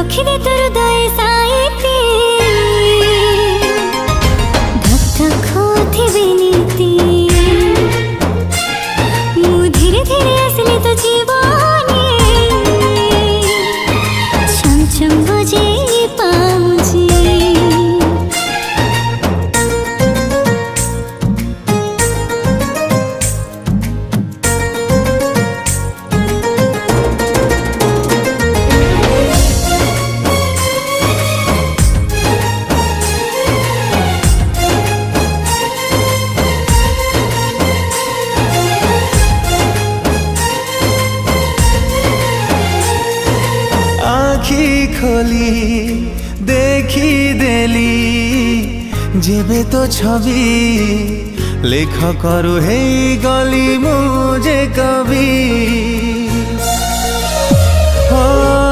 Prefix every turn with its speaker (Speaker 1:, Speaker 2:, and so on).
Speaker 1: रखिदे तोर हृदय साइती धक धक होथिबे नीति मु धीरे धीरे आसली तो जीवने छम छम बजे पाउजी
Speaker 2: आखी खोली देखी देली जेबे तो छवि लेख करू हे गली मुझे कवि हो